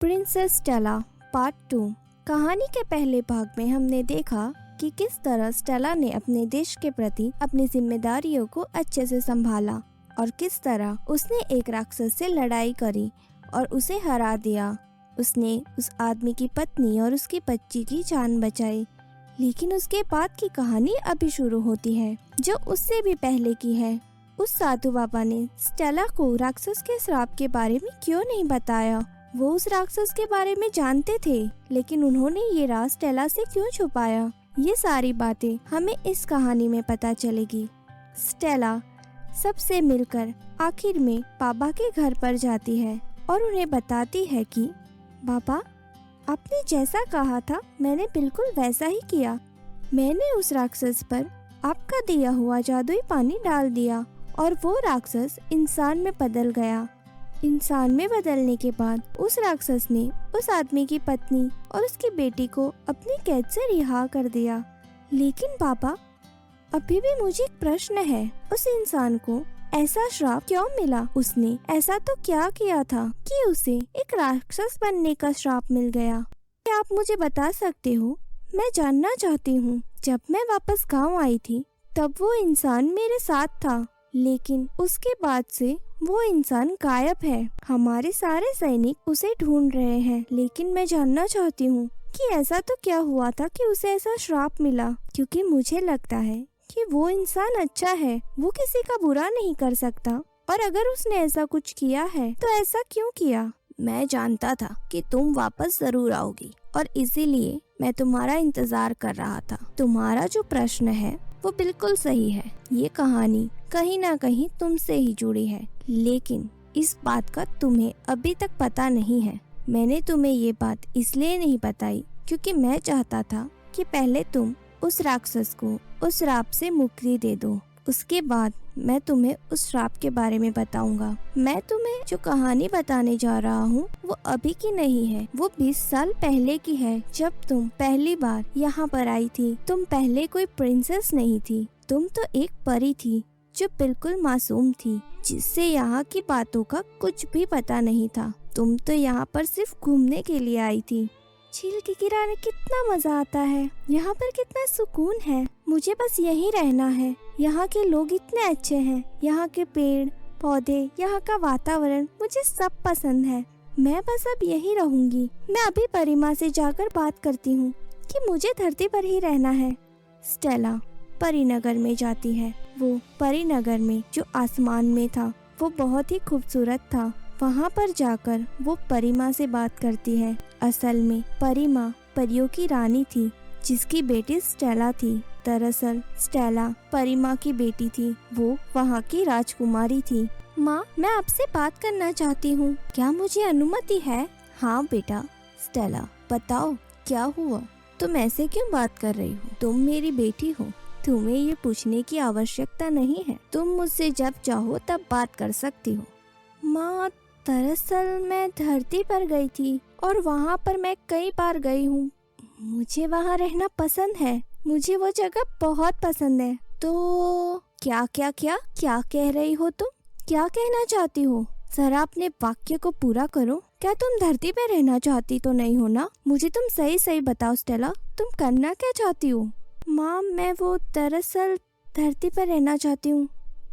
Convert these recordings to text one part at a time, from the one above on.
Princess Stella part 2। कहानी के पहले भाग में हमने देखा कि किस तरह स्टेला ने अपने देश के प्रति अपनी जिम्मेदारियों को अच्छे से संभाला और किस तरह उसने एक राक्षस से लड़ाई करी और उसे हरा दिया। उसने उस आदमी की पत्नी और उसकी बच्ची की जान बचाई। लेकिन उसके बाद की कहानी अभी शुरू होती है, जो उससे भी पहले की है। उस साधु बाबा ने स्टेला को राक्षस के श्राप के बारे में क्यों नहीं बताया? वो उस राक्षस के बारे में जानते थे, लेकिन उन्होंने ये राज स्टेला से क्यों छुपाया? ये सारी बातें हमें इस कहानी में पता चलेगी। स्टेला सबसे मिलकर आखिर में बाबा के घर पर जाती है और उन्हें बताती है कि बाबा, आपने जैसा कहा था मैंने बिल्कुल वैसा ही किया। मैंने उस राक्षस पर आपका दिया हुआ जादुई पानी डाल दिया और वो राक्षस इंसान में बदल गया। इंसान में बदलने के बाद उस राक्षस ने उस आदमी की पत्नी और उसकी बेटी को अपनी कैद से रिहा कर दिया। लेकिन पापा, अभी भी मुझे एक प्रश्न है, उस इंसान को ऐसा श्राप क्यों मिला? उसने ऐसा तो क्या किया था कि उसे एक राक्षस बनने का श्राप मिल गया? क्या आप मुझे बता सकते हो? मैं जानना चाहती हूँ। जब मैं वापस गांव आई थी तब वो इंसान मेरे साथ था, लेकिन उसके बाद से वो इंसान गायब है। हमारे सारे सैनिक उसे ढूंढ रहे हैं, लेकिन मैं जानना चाहती हूँ कि ऐसा तो क्या हुआ था कि उसे ऐसा श्राप मिला? क्योंकि मुझे लगता है कि वो इंसान अच्छा है, वो किसी का बुरा नहीं कर सकता, और अगर उसने ऐसा कुछ किया है तो ऐसा क्यों किया? मैं जानता था कि तुम वापस जरूर आओगी और इसीलिए मैं तुम्हारा इंतजार कर रहा था। तुम्हारा जो प्रश्न है वो बिल्कुल सही है। ये कहानी कहीं ना कहीं तुमसे ही जुड़ी है, लेकिन इस बात का तुम्हें अभी तक पता नहीं है। मैंने तुम्हें ये बात इसलिए नहीं बताई क्योंकि मैं चाहता था कि पहले तुम उस राक्षस को उस श्राप से मुक्ति दे दो। उसके बाद मैं तुम्हें उस श्राप के बारे में बताऊंगा। मैं तुम्हें जो कहानी बताने जा रहा हूँ वो अभी की नहीं है, वो 20 साल पहले की है, जब तुम पहली बार यहाँ पर आई थी। तुम पहले कोई प्रिंसेस नहीं थी, तुम तो एक परी थी जो बिल्कुल मासूम थी, जिससे यहाँ की बातों का कुछ भी पता नहीं था। तुम तो यहाँ पर सिर्फ घूमने के लिए आई थी। झील के किनारे कितना मजा आता है, यहाँ पर कितना सुकून है। मुझे बस यहीं रहना है। यहाँ के लोग इतने अच्छे हैं, यहाँ के पेड़ पौधे, यहाँ का वातावरण मुझे सब पसंद है। मैं बस अब यहीं रहूंगी। मैं अभी परी माँ से जाकर बात करती हूँ कि मुझे धरती पर ही रहना है। स्टेला परी नगर में जाती है। वो परी नगर में जो आसमान में था वो बहुत ही खूबसूरत था। वहाँ पर जाकर वो परी माँ से बात करती है। असल में परी माँ परियों की रानी थी, जिसकी बेटी स्टेला थी। दरअसल स्टेला परी माँ की बेटी थी, वो वहाँ की राजकुमारी थी। माँ, मैं आपसे बात करना चाहती हूँ, क्या मुझे अनुमति है? हाँ बेटा। स्टेला, बताओ क्या हुआ? तुम ऐसे क्यों बात कर रही हो? तुम मेरी बेटी हो, तुम्हें ये पूछने की आवश्यकता नहीं है। तुम मुझसे जब चाहो तब बात कर सकती हो। माँ, दरअसल मैं धरती पर गई थी और वहाँ पर मैं कई बार गई हूँ। मुझे वहाँ रहना पसंद है, मुझे वो जगह बहुत पसंद है। तो क्या क्या क्या क्या कह रही हो तुम? क्या कहना चाहती हो? जरा अपने वाक्य को पूरा करो। क्या तुम धरती पे रहना चाहती तो नहीं हो ना? मुझे तुम सही सही बताओ स्टेला, तुम करना क्या चाहती हो? माँ, मैं वो दरअसल धरती पर रहना चाहती हूँ।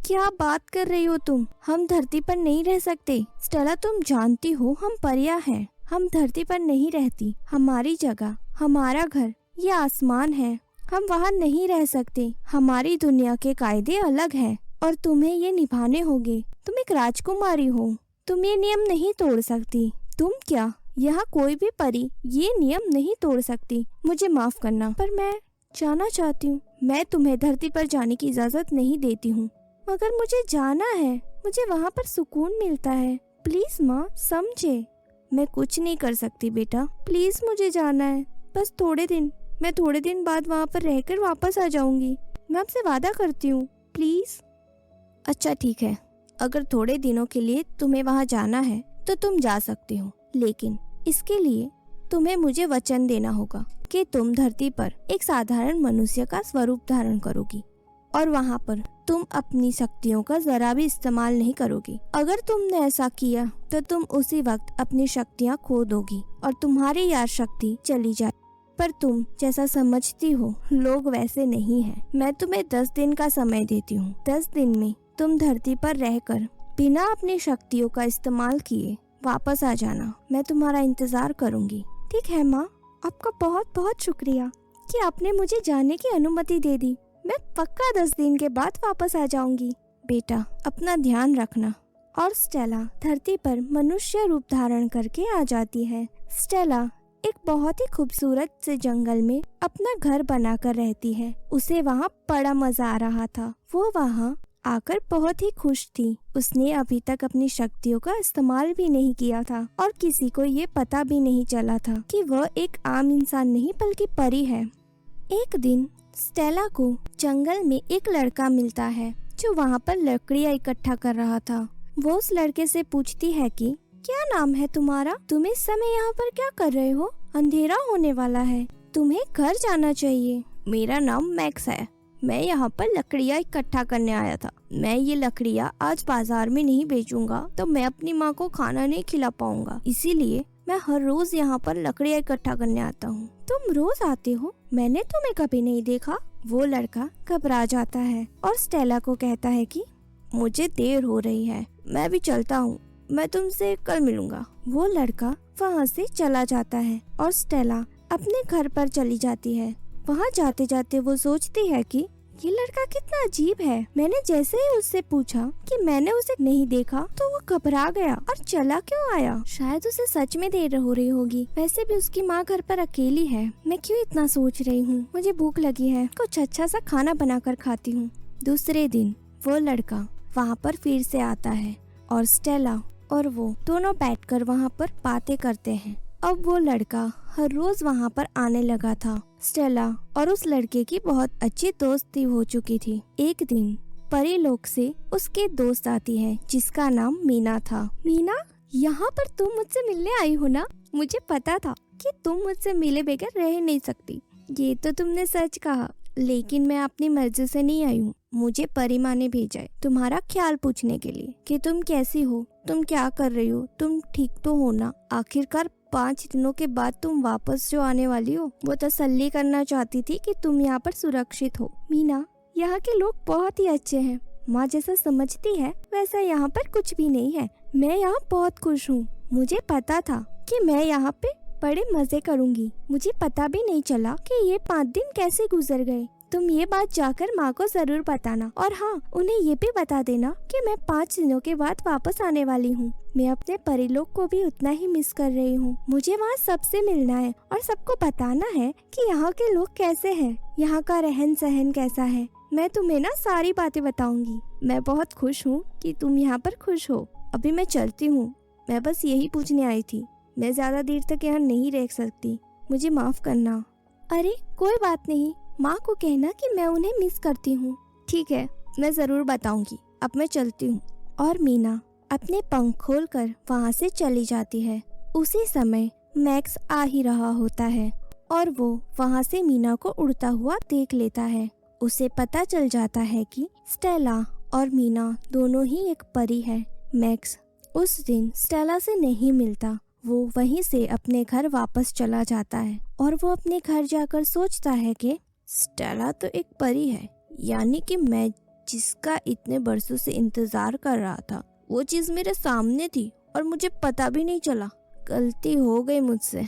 क्या बात कर रही हो तुम? हम धरती पर नहीं रह सकते। स्टेला, तुम जानती हो हम परियां हैं, हम धरती पर नहीं रहती। हमारी जगह, हमारा घर ये आसमान है, हम वहाँ नहीं रह सकते। हमारी दुनिया के कायदे अलग हैं और तुम्हें ये निभाने होंगे। तुम एक राजकुमारी हो, तुम ये नियम नहीं तोड़ सकती। तुम क्या, यहाँ कोई भी परी ये नियम नहीं तोड़ सकती। मुझे माफ करना, पर मैं जाना चाहती हूँ। मैं तुम्हें धरती पर जाने की इजाजत नहीं देती हूँ, मगर मुझे जाना है। मुझे वहाँ पर सुकून मिलता है। प्लीज माँ, समझे। मैं कुछ नहीं कर सकती बेटा, प्लीज मुझे जाना है, बस थोड़े दिन। मैं थोड़े दिन बाद वहाँ पर रहकर वापस आ जाऊंगी। मैं आपसे वादा करती हूँ, प्लीज। अच्छा ठीक है, अगर थोड़े दिनों के लिए तुम्हें वहाँ जाना है तो तुम जा सकते हो, लेकिन इसके लिए तुम्हें मुझे वचन देना होगा कि तुम धरती पर एक साधारण मनुष्य का स्वरूप धारण करोगी। और वहाँ पर तुम अपनी शक्तियों का जरा भी इस्तेमाल नहीं करोगी। अगर तुमने ऐसा किया तो तुम उसी वक्त अपनी शक्तियाँ खो दोगी और तुम्हारी याद शक्ति चली जाए। पर तुम जैसा समझती हो लोग वैसे नहीं हैं। मैं तुम्हें 10 दिन का समय देती हूँ। 10 दिन में तुम धरती पर रहकर बिना अपनी शक्तियों का इस्तेमाल किए वापस आ जाना। मैं तुम्हारा इंतजार करूँगी। ठीक है माँ, आपका बहुत बहुत शुक्रिया कि आपने मुझे जाने की अनुमति दे दी। मैं पक्का 10 दिन के बाद वापस आ जाऊंगी। बेटा, अपना ध्यान रखना। और स्टेला धरती पर मनुष्य रूप धारण करके आ जाती है। स्टेला एक बहुत ही खूबसूरत से जंगल में अपना घर बनाकर रहती है। उसे वहाँ बड़ा मजा आ रहा था। वो वहाँ आकर बहुत ही खुश थी। उसने अभी तक अपनी शक्तियों का इस्तेमाल भी नहीं किया था और किसी को ये पता भी नहीं चला था कि वह एक आम इंसान नहीं बल्कि परी है। एक दिन स्टेला को जंगल में एक लड़का मिलता है जो वहाँ पर लकड़ियाँ इकट्ठा कर रहा था। वो उस लड़के से पूछती है कि क्या नाम है तुम्हारा? तुम इस समय यहाँ पर क्या कर रहे हो? अंधेरा होने वाला है, तुम्हें घर जाना चाहिए। मेरा नाम मैक्स है। मैं यहाँ पर लकड़ियाँ इकट्ठा करने आया था। मैं ये लकड़ियाँ आज बाजार में नहीं बेचूंगा तो मैं अपनी माँ को खाना नहीं खिला पाऊंगा, इसीलिए मैं हर रोज यहाँ पर लकड़ियाँ इकट्ठा करने आता हूँ। तुम रोज आते हो? मैंने तुम्हें कभी नहीं देखा। वो लड़का घबरा जाता है और स्टेला को कहता है कि मुझे देर हो रही है, मैं भी चलता हूँ, मैं तुमसे कल मिलूंगा। वो लड़का वहाँ से चला जाता है और स्टेला अपने घर पर चली जाती है। वहाँ जाते जाते वो सोचती है कि ये लड़का कितना अजीब है। मैंने जैसे ही उससे पूछा कि मैंने उसे नहीं देखा तो वो घबरा गया और चला क्यों आया। शायद उसे सच में देर हो रही होगी। वैसे भी उसकी माँ घर पर अकेली है। मैं क्यों इतना सोच रही हूँ? मुझे भूख लगी है, कुछ अच्छा सा खाना बनाकर खाती हूँ। दूसरे दिन वो लड़का वहाँ पर फिर से आता है और स्टेला और वो दोनों बैठकर वहाँ पर बातें करते हैं। अब वो लड़का हर रोज वहाँ पर आने लगा था। स्टेला और उस लड़के की बहुत अच्छी दोस्ती हो चुकी थी। एक दिन परीलोक से उसके दोस्त आती है जिसका नाम मीना था। मीना, यहाँ पर तुम मुझसे मिलने आई हो ना? मुझे पता था कि तुम मुझसे मिले बगैर रह नहीं सकती। ये तो तुमने सच कहा, लेकिन मैं अपनी मर्जी से नहीं आई हूँ। मुझे परी माँ ने भेजा है तुम्हारा ख्याल पूछने के लिए कि तुम कैसी हो, तुम क्या कर रही हो, तुम ठीक तो हो ना? आखिरकार 5 दिनों के बाद तुम वापस जो आने वाली हो, वो तसल्ली करना चाहती थी कि तुम यहाँ पर सुरक्षित हो। मीना, यहाँ के लोग बहुत ही अच्छे हैं। माँ जैसा समझती है वैसा यहाँ पर कुछ भी नहीं है। मैं यहाँ बहुत खुश हूँ। मुझे पता था कि मैं यहाँ पे बड़े मजे करूँगी। मुझे पता भी नहीं चला कि ये 5 दिन कैसे गुजर गए। तुम ये बात जाकर माँ को जरूर बताना और हाँ, उन्हें ये भी बता देना कि मैं 5 दिनों के बाद वापस आने वाली हूँ। मैं अपने परिलोक को भी उतना ही मिस कर रही हूँ। मुझे वहाँ सबसे मिलना है और सबको बताना है कि यहाँ के लोग कैसे हैं, यहाँ का रहन सहन कैसा है। मैं तुम्हें ना सारी बातें बताऊंगी। मैं बहुत खुश हूँ कि तुम यहाँ पर खुश हो। अभी मैं चलती हूँ। मैं बस यही पूछने आई थी। मैं ज्यादा देर तक यहाँ नहीं रह सकती, मुझे माफ करना। अरे कोई बात नहीं, माँ को कहना कि मैं उन्हें मिस करती हूँ। ठीक है, मैं जरूर बताऊंगी। अब मैं चलती हूँ। और मीना अपने पंख खोलकर वहाँ से चली जाती है। उसी समय मैक्स आ ही रहा होता है और वो वहाँ से मीना को उड़ता हुआ देख लेता है। उसे पता चल जाता है कि स्टेला और मीना दोनों ही एक परी है। मैक्स उस दिन स्टेला से नहीं मिलता। वो वहीं से अपने घर वापस चला जाता है और वो अपने घर जाकर सोचता है कि स्टेला तो एक परी है, यानी कि मैं जिसका इतने बरसों से इंतजार कर रहा था वो चीज मेरे सामने थी और मुझे पता भी नहीं चला। गलती हो गई मुझसे।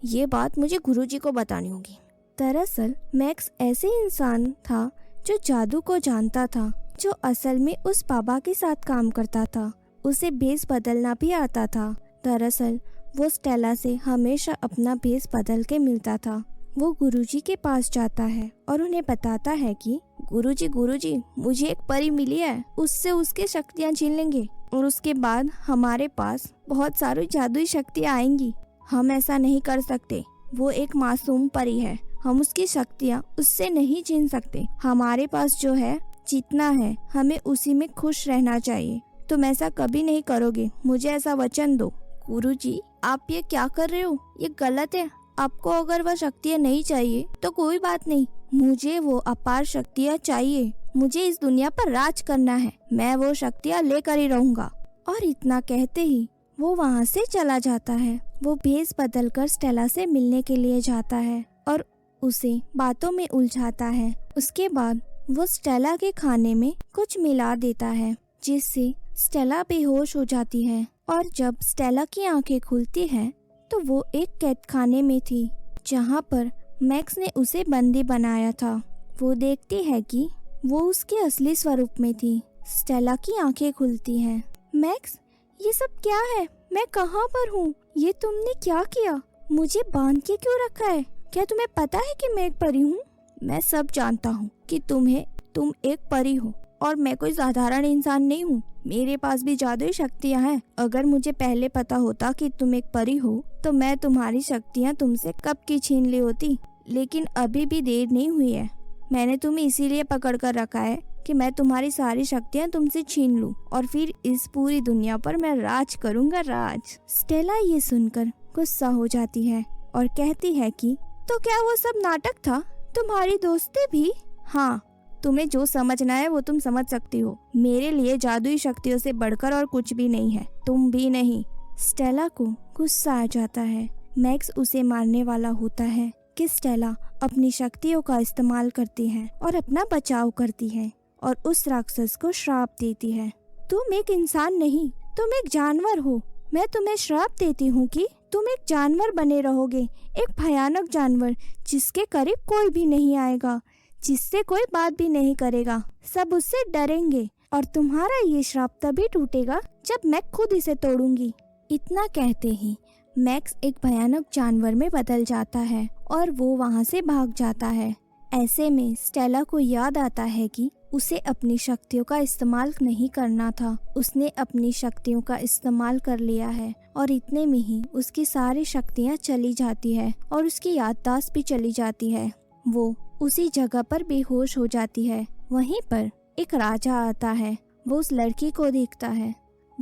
ये बात मुझे गुरुजी को बतानी होगी। दरअसल मैक्स ऐसे इंसान था जो जादू को जानता था, जो असल में उस बाबा के साथ काम करता था। उसे भेस बदलना भी आता था। दरअसल वो स्टेला से हमेशा अपना भेस बदल के मिलता था। वो गुरुजी के पास जाता है और उन्हें बताता है कि गुरुजी मुझे एक परी मिली है, उससे उसके शक्तियाँ छीन लेंगे और उसके बाद हमारे पास बहुत सारी जादुई शक्तियाँ आएंगी। हम ऐसा नहीं कर सकते, वो एक मासूम परी है, हम उसकी शक्तियाँ उससे नहीं छीन सकते। हमारे पास जो है जितना है हमें उसी में खुश रहना चाहिए। तुम ऐसा कभी नहीं करोगे, मुझे ऐसा वचन दो। गुरुजी, आप ये क्या कर रहे हो? ये गलत है। आपको अगर वह शक्तियाँ नहीं चाहिए तो कोई बात नहीं, मुझे वो अपार शक्तियाँ चाहिए। मुझे इस दुनिया पर राज करना है, मैं वो शक्तियाँ लेकर ही रहूंगा। और इतना कहते ही वो वहाँ से चला जाता है। वो भेष बदलकर स्टेला से मिलने के लिए जाता है और उसे बातों में उलझाता है। उसके बाद वो स्टेला के खाने में कुछ मिला देता है जिससे स्टेला बेहोश हो जाती है। और जब स्टेला की आंखें खुलती हैं तो वो एक कैद खाने में थी जहाँ पर मैक्स ने उसे बंदी बनाया था। वो देखती है कि वो उसके असली स्वरूप में थी। स्टेला की आंखें खुलती हैं। मैक्स, ये सब क्या है? मैं कहाँ पर हूँ? ये तुमने क्या किया? मुझे बांध के क्यों रखा है? क्या तुम्हें पता है कि मैं एक परी हूँ? मैं सब जानता हूँ कि तुम एक परी हो और मैं कोई साधारण इंसान नहीं हूँ। मेरे पास भी जादुई शक्तियाँ हैं। अगर मुझे पहले पता होता कि तुम एक परी हो तो मैं तुम्हारी शक्तियाँ तुमसे कब की छीन ली होती। लेकिन अभी भी देर नहीं हुई है। मैंने तुम्हें इसीलिए पकड़ कर रखा है कि मैं तुम्हारी सारी शक्तियाँ तुमसे छीन लूं और फिर इस पूरी दुनिया पर मैं राज करूँगा, राज। स्टेला ये सुनकर गुस्सा हो जाती है और कहती है कि तो क्या वो सब नाटक था? तुम्हारी दोस्ती भी? हाँ, तुम्हें जो समझना है वो तुम समझ सकती हो। मेरे लिए जादुई शक्तियों से बढ़कर और कुछ भी नहीं है, तुम भी नहीं। स्टेला को गुस्सा आ जाता है। मैक्स उसे मारने वाला होता है कि स्टेला अपनी शक्तियों का इस्तेमाल करती है और अपना बचाव करती है और उस राक्षस को श्राप देती है। तुम एक इंसान नहीं, तुम एक जानवर हो। मैं तुम्हें श्राप देती हूँ कि तुम एक जानवर बने रहोगे, एक भयानक जानवर जिसके करीब कोई भी नहीं आएगा, जिससे कोई बात भी नहीं करेगा। सब उससे डरेंगे और तुम्हारा ये श्राप तभी टूटेगा जब मैं खुद इसे तोड़ूंगी। इतना कहते ही मैक्स एक भयानक जानवर में बदल जाता है और वो वहाँ से भाग जाता है। ऐसे में स्टेला को याद आता है कि उसे अपनी शक्तियों का इस्तेमाल नहीं करना था। उसने अपनी शक्तियों का इस्तेमाल कर लिया है और इतने में ही उसकी सारी शक्तियाँ चली जाती है और उसकी याददाश्त भी चली जाती है। वो उसी जगह पर बेहोश हो जाती है। वहीं पर एक राजा आता है। वो उस लड़की को देखता है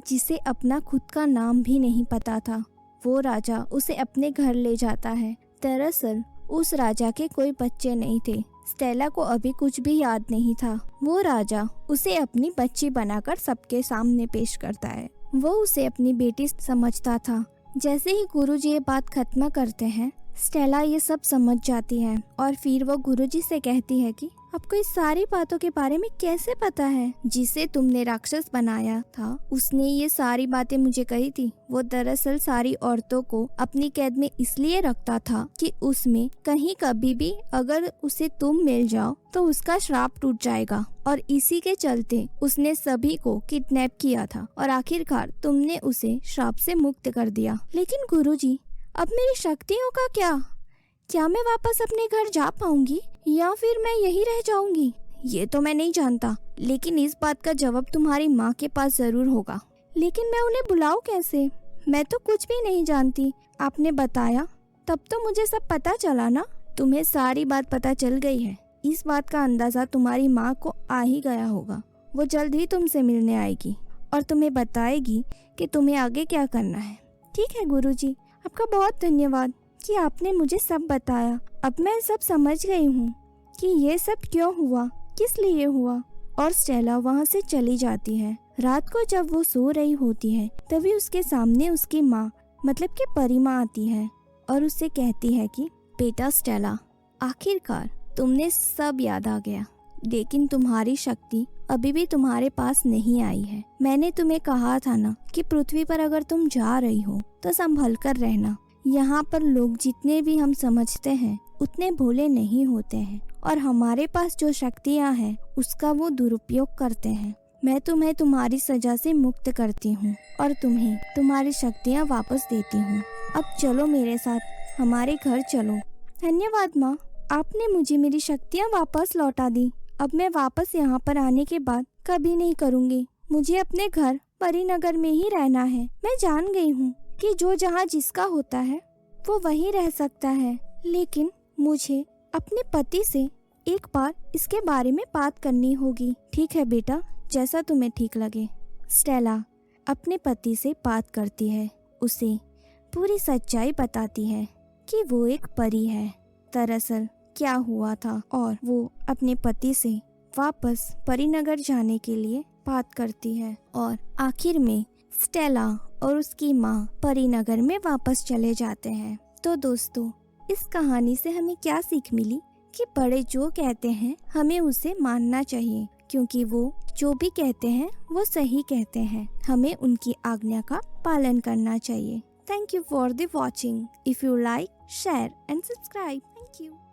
जिसे अपना खुद का नाम भी नहीं पता था। वो राजा उसे अपने घर ले जाता है। दरअसल उस राजा के कोई बच्चे नहीं थे। स्टेला को अभी कुछ भी याद नहीं था। वो राजा उसे अपनी बच्ची बनाकर सबके सामने पेश करता है। वो उसे अपनी बेटी समझता था। जैसे ही गुरुजी ये बात खत्म करते हैं, स्टेला ये सब समझ जाती है और फिर वो गुरुजी से कहती है कि आपको इस सारी बातों के बारे में कैसे पता है? जिसे तुमने राक्षस बनाया था उसने ये सारी बातें मुझे कही थी। वो दरअसल सारी औरतों को अपनी कैद में इसलिए रखता था कि उसमें कहीं कभी भी अगर उसे तुम मिल जाओ तो उसका श्राप टूट जाएगा, और इसी के चलते उसने सभी को किडनैप किया था और आखिरकार तुमने उसे श्राप से मुक्त कर दिया। लेकिन गुरुजी, अब मेरी शक्तियों का क्या मैं वापस अपने घर जा पाऊंगी या फिर मैं यही रह जाऊंगी? ये तो मैं नहीं जानता, लेकिन इस बात का जवाब तुम्हारी माँ के पास जरूर होगा। लेकिन मैं उन्हें बुलाऊं कैसे? मैं तो कुछ भी नहीं जानती। आपने बताया तब तो मुझे सब पता चला ना। तुम्हें सारी बात पता चल गई है। इस बात का अंदाजा तुम्हारी माँ को आ ही गया होगा। वो जल्द ही तुमसे मिलने आएगी और तुम्हें बताएगी कि तुम्हें आगे क्या करना है। ठीक है गुरुजी, आपका बहुत धन्यवाद कि आपने मुझे सब बताया। अब मैं सब समझ गई हूँ कि ये सब क्यों हुआ, किस लिए हुआ। और स्टेला वहाँ से चली जाती है। रात को जब वो सो रही होती है तभी उसके सामने उसकी माँ मतलब कि परी माँ आती है और उससे कहती है कि बेटा स्टेला, आखिरकार तुमने सब याद आ गया, लेकिन तुम्हारी शक्ति अभी भी तुम्हारे पास नहीं आई है। मैंने तुम्हें कहा था ना कि पृथ्वी पर अगर तुम जा रही हो तो संभल कर रहना। यहाँ पर लोग जितने भी हम समझते हैं उतने भोले नहीं होते हैं और हमारे पास जो शक्तियाँ हैं उसका वो दुरुपयोग करते हैं। मैं तुम्हें तुम्हारी सजा से मुक्त करती हूँ और तुम्हें तुम्हारी शक्तियाँ वापस देती हूँ। अब चलो मेरे साथ, हमारे घर चलो। धन्यवाद माँ, आपने मुझे मेरी शक्तियाँ वापस लौटा दी। अब मैं वापस यहाँ पर आने के बाद कभी नहीं करूँगी। मुझे अपने घर परीनगर में ही रहना है। मैं जान गई हूँ कि जो जहाँ जिसका होता है वो वहीं रह सकता है, लेकिन मुझे अपने पति से एक बार इसके बारे में बात करनी होगी। ठीक है बेटा, जैसा तुम्हें ठीक लगे। स्टेला अपने पति से बात करती है, उसे पूरी सच्चाई बताती है कि वो एक परी है। दरअसल क्या हुआ था और वो अपने पति से वापस परीनगर जाने के लिए बात करती है और आखिर में स्टेला और उसकी माँ परीनगर में वापस चले जाते हैं। तो दोस्तों, इस कहानी से हमें क्या सीख मिली कि बड़े जो कहते हैं हमें उसे मानना चाहिए, क्योंकि वो जो भी कहते हैं वो सही कहते हैं। हमें उनकी आज्ञा का पालन करना चाहिए। Thank you for the watching. If you like, share and subscribe. Thank you.